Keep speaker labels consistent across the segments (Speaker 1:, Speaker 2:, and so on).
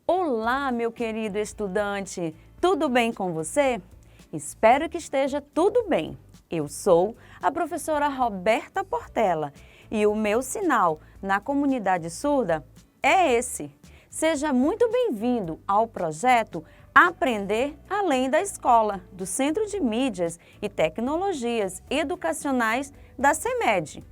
Speaker 1: Olá, meu querido estudante! Tudo bem com você? Espero que esteja tudo bem. Eu sou a professora Roberta Portela e o meu sinal na comunidade surda é esse. Seja muito bem-vindo ao projeto Aprender Além da Escola, do Centro de Mídias e Tecnologias Educacionais da CEMED.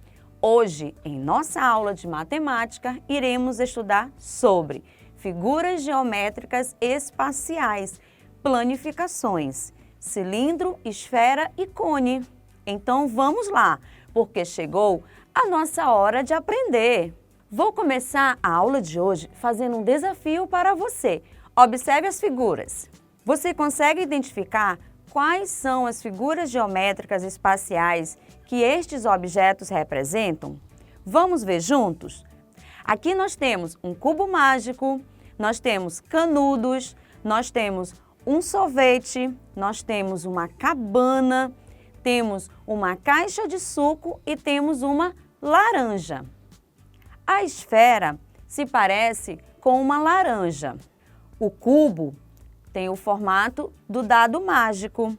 Speaker 1: Hoje, em nossa aula de matemática, iremos estudar sobre figuras geométricas espaciais, planificações, cilindro, esfera e cone. Então vamos lá, porque chegou a nossa hora de aprender. Vou começar a aula de hoje fazendo um desafio para você. Observe as figuras. Você consegue identificar quais são as figuras geométricas espaciais que estes objetos representam? Vamos ver juntos? Aqui nós temos um cubo mágico, nós temos canudos, nós temos um sorvete, nós temos uma cabana, temos uma caixa de suco e temos uma laranja. A esfera se parece com uma laranja. O cubo tem o formato do dado mágico.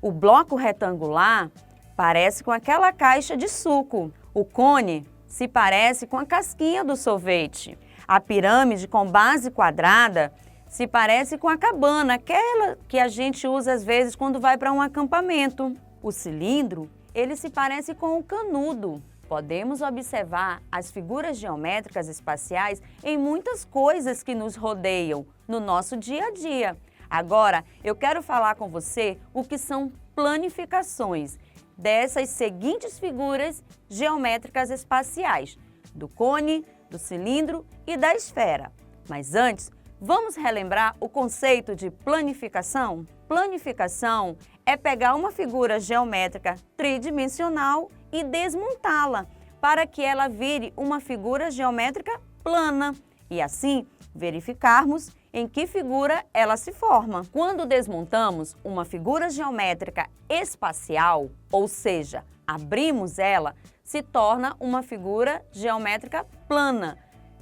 Speaker 1: O bloco retangular parece com aquela caixa de suco. O cone se parece com a casquinha do sorvete. A pirâmide com base quadrada se parece com a cabana, aquela que a gente usa às vezes quando vai para um acampamento. O cilindro, ele se parece com o canudo. Podemos observar as figuras geométricas espaciais em muitas coisas que nos rodeiam no nosso dia a dia. Agora, eu quero falar com você o que são planificações dessas seguintes figuras geométricas espaciais, do cone, do cilindro e da esfera. Mas antes, vamos relembrar o conceito de planificação? Planificação é pegar uma figura geométrica tridimensional e desmontá-la para que ela vire uma figura geométrica plana e assim verificarmos em que figura ela se forma. Quando desmontamos uma figura geométrica espacial, ou seja, abrimos ela, se torna uma figura geométrica plana,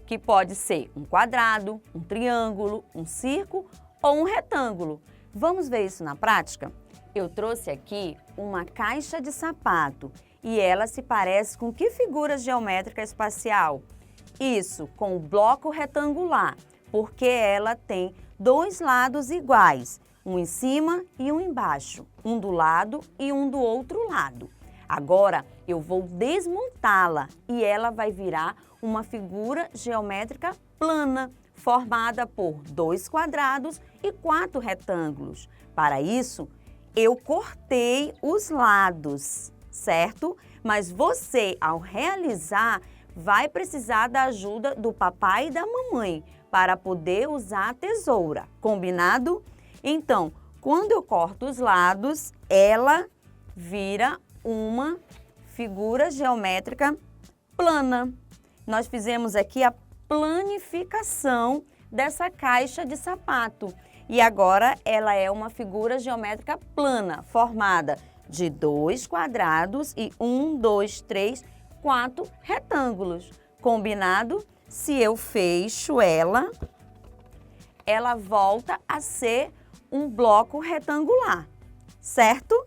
Speaker 1: que pode ser um quadrado, um triângulo, um círculo ou um retângulo. Vamos ver isso na prática? Eu trouxe aqui uma caixa de sapato e ela se parece com que figura geométrica espacial? Isso, com o bloco retangular, porque ela tem dois lados iguais, um em cima e um embaixo, um do lado e um do outro lado. Agora eu vou desmontá-la e ela vai virar uma figura geométrica plana, formada por 2 quadrados e 4 retângulos. Para isso, eu cortei os lados, certo? Mas você, ao realizar, vai precisar da ajuda do papai e da mamãe para poder usar a tesoura, combinado? Então, quando eu corto os lados, ela vira uma figura geométrica plana. Nós fizemos aqui a planificação dessa caixa de sapato. E agora ela é uma figura geométrica plana, formada de 2 quadrados e 1, 2, 3, 4 retângulos. Combinado? Se eu fecho ela volta a ser um bloco retangular, certo?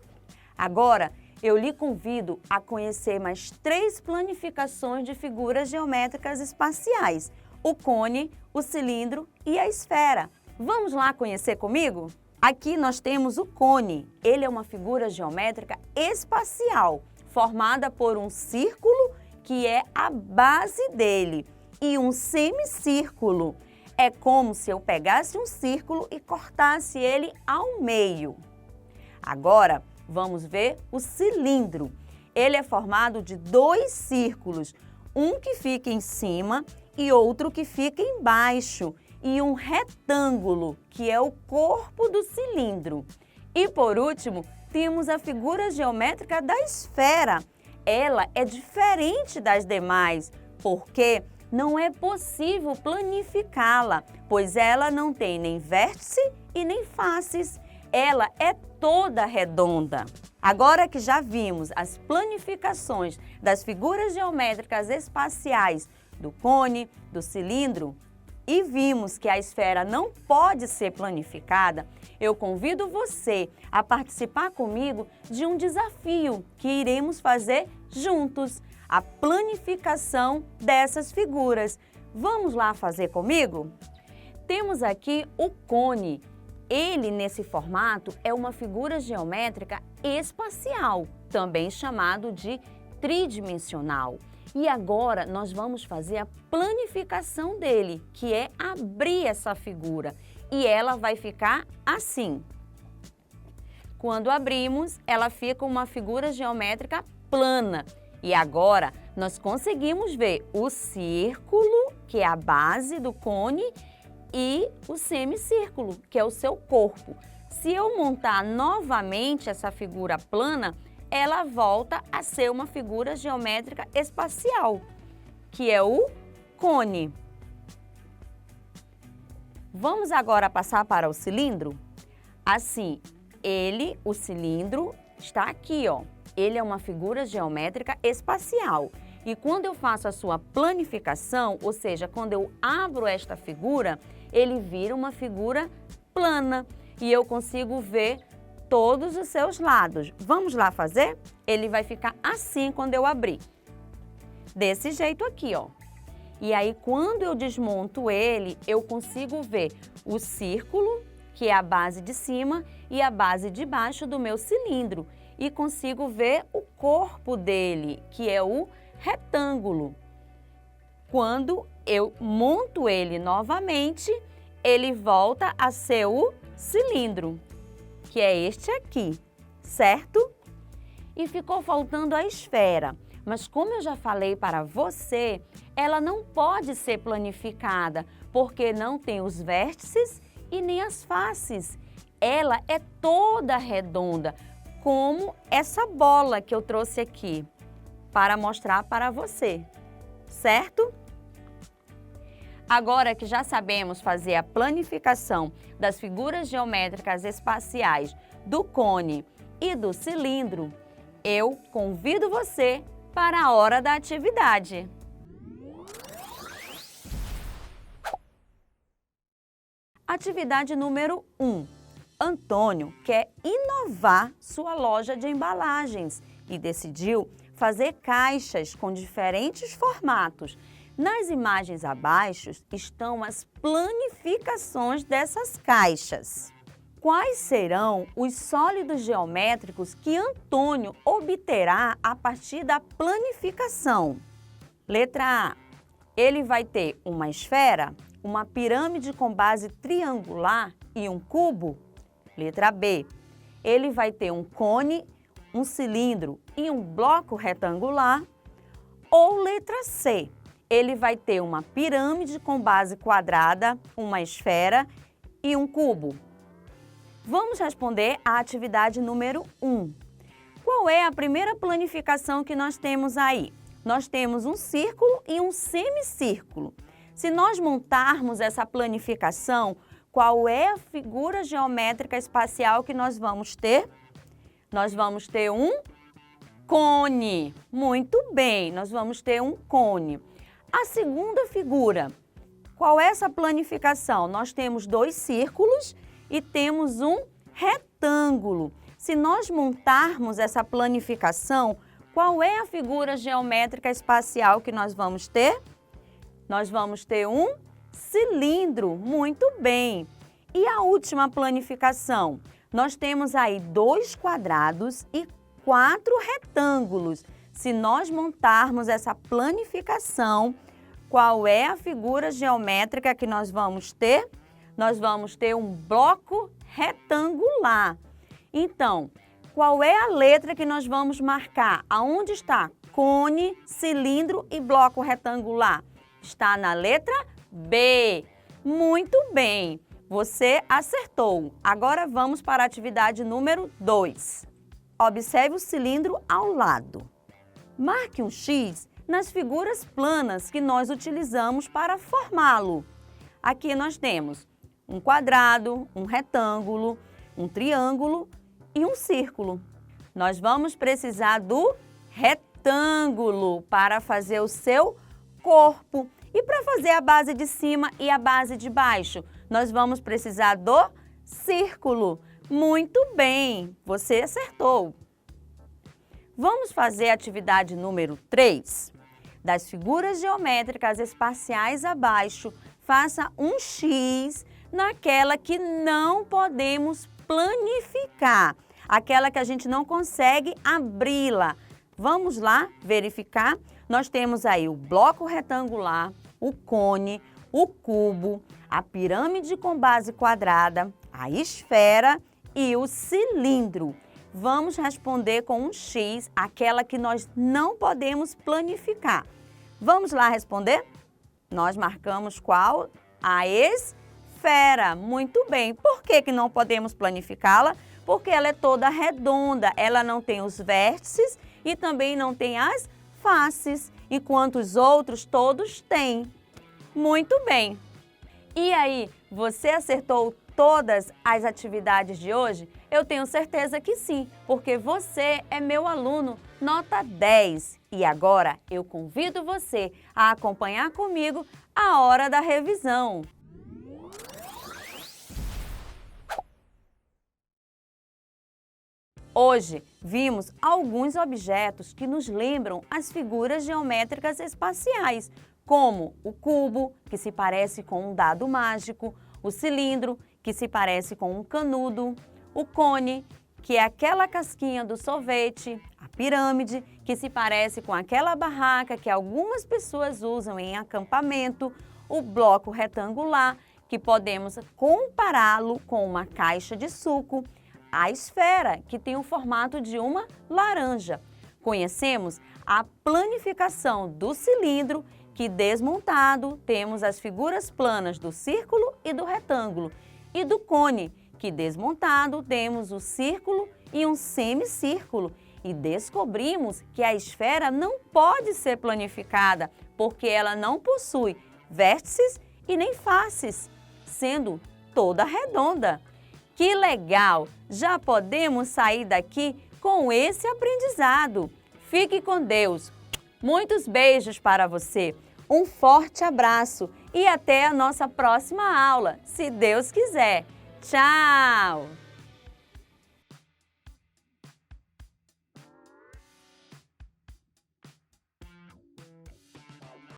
Speaker 1: Agora, eu lhe convido a conhecer mais 3 planificações de figuras geométricas espaciais: o cone, o cilindro e a esfera. Vamos lá conhecer comigo? Aqui nós temos o cone. Ele é uma figura geométrica espacial, formada por um círculo, que é a base dele, e um semicírculo. É como se eu pegasse um círculo e cortasse ele ao meio. Agora, vamos ver o cilindro. Ele é formado de 2 círculos, um que fica em cima e outro que fica embaixo, e um retângulo, que é o corpo do cilindro. E por último, temos a figura geométrica da esfera. Ela é diferente das demais, porque não é possível planificá-la, pois ela não tem nem vértice e nem faces. Ela é toda redonda. Agora que já vimos as planificações das figuras geométricas espaciais do cone, do cilindro, e vimos que a esfera não pode ser planificada, eu convido você a participar comigo de um desafio que iremos fazer juntos, a planificação dessas figuras. Vamos lá fazer comigo? Temos aqui o cone. Ele, nesse formato, é uma figura geométrica espacial, também chamado de tridimensional. E agora nós vamos fazer a planificação dele, que é abrir essa figura. E ela vai ficar assim. Quando abrimos, ela fica uma figura geométrica plana. E agora nós conseguimos ver o círculo, que é a base do cone, e o semicírculo, que é o seu corpo. Se eu montar novamente essa figura plana, ela volta a ser uma figura geométrica espacial, que é o cone. Vamos agora passar para o cilindro? Assim, o cilindro, está aqui, ó. Ele é uma figura geométrica espacial. E quando eu faço a sua planificação, ou seja, quando eu abro esta figura, ele vira uma figura plana e eu consigo ver todos os seus lados. Vamos lá fazer? Ele vai ficar assim quando eu abrir. Desse jeito aqui, ó. E aí, quando eu desmonto ele, eu consigo ver o círculo, que é a base de cima, e a base de baixo do meu cilindro. E consigo ver o corpo dele, que é o retângulo. Quando eu monto ele novamente, ele volta a ser o cilindro, que é este aqui, certo? E ficou faltando a esfera, mas como eu já falei para você, ela não pode ser planificada, porque não tem os vértices e nem as faces. Ela é toda redonda, como essa bola que eu trouxe aqui, para mostrar para você, certo? Agora que já sabemos fazer a planificação das figuras geométricas espaciais do cone e do cilindro, eu convido você para a hora da atividade. Atividade número 1. Antônio quer inovar sua loja de embalagens e decidiu fazer caixas com diferentes formatos. Nas imagens abaixo estão as planificações dessas caixas. Quais serão os sólidos geométricos que Antônio obterá a partir da planificação? Letra A. Ele vai ter uma esfera, uma pirâmide com base triangular e um cubo? Letra B. Ele vai ter um cone, um cilindro e um bloco retangular? Ou letra C. Ele vai ter uma pirâmide com base quadrada, uma esfera e um cubo? Vamos responder à atividade número 1. Qual é a primeira planificação que nós temos aí? Nós temos um círculo e um semicírculo. Se nós montarmos essa planificação, qual é a figura geométrica espacial que nós vamos ter? Nós vamos ter um cone. Muito bem, nós vamos ter um cone. A segunda figura, qual é essa planificação? Nós temos dois círculos e temos um retângulo. Se nós montarmos essa planificação, qual é a figura geométrica espacial que nós vamos ter? Nós vamos ter um cilindro. Muito bem. E a última planificação? Nós temos aí 2 quadrados e 4 retângulos. Se nós montarmos essa planificação, qual é a figura geométrica que nós vamos ter? Nós vamos ter um bloco retangular. Então, qual é a letra que nós vamos marcar? Aonde está cone, cilindro e bloco retangular? Está na letra B. Muito bem, você acertou. Agora vamos para a atividade número 2. Observe o cilindro ao lado. Marque um X nas figuras planas que nós utilizamos para formá-lo. Aqui nós temos um quadrado, um retângulo, um triângulo e um círculo. Nós vamos precisar do retângulo para fazer o seu corpo. E para fazer a base de cima e a base de baixo, nós vamos precisar do círculo. Muito bem, você acertou. Vamos fazer a atividade número 3. Das figuras geométricas espaciais abaixo, faça um X naquela que não podemos planificar, aquela que a gente não consegue abri-la. Vamos lá verificar? Nós temos aí o bloco retangular, o cone, o cubo, a pirâmide com base quadrada, a esfera e o cilindro. Vamos responder com um X, aquela que nós não podemos planificar. Vamos lá responder? Nós marcamos qual? A esfera. Muito bem. Por que não podemos planificá-la? Porque ela é toda redonda, ela não tem os vértices e também não tem as faces, enquanto os outros todos têm. Muito bem. E aí, você acertou todas as atividades de hoje? Eu tenho certeza que sim, porque você é meu aluno nota 10. E agora eu convido você a acompanhar comigo a hora da revisão. Hoje vimos alguns objetos que nos lembram as figuras geométricas espaciais, como o cubo, que se parece com um dado mágico, o cilindro, que se parece com um canudo, o cone, que é aquela casquinha do sorvete, a pirâmide, que se parece com aquela barraca que algumas pessoas usam em acampamento, o bloco retangular, que podemos compará-lo com uma caixa de suco, a esfera, que tem o formato de uma laranja. Conhecemos a planificação do cilindro, que desmontado temos as figuras planas do círculo e do retângulo, e do cone, que desmontado temos o círculo e um semicírculo. E descobrimos que a esfera não pode ser planificada, porque ela não possui vértices e nem faces, sendo toda redonda. Que legal! Já podemos sair daqui com esse aprendizado. Fique com Deus. Muitos beijos para você. Um forte abraço e até a nossa próxima aula, se Deus quiser. Tchau!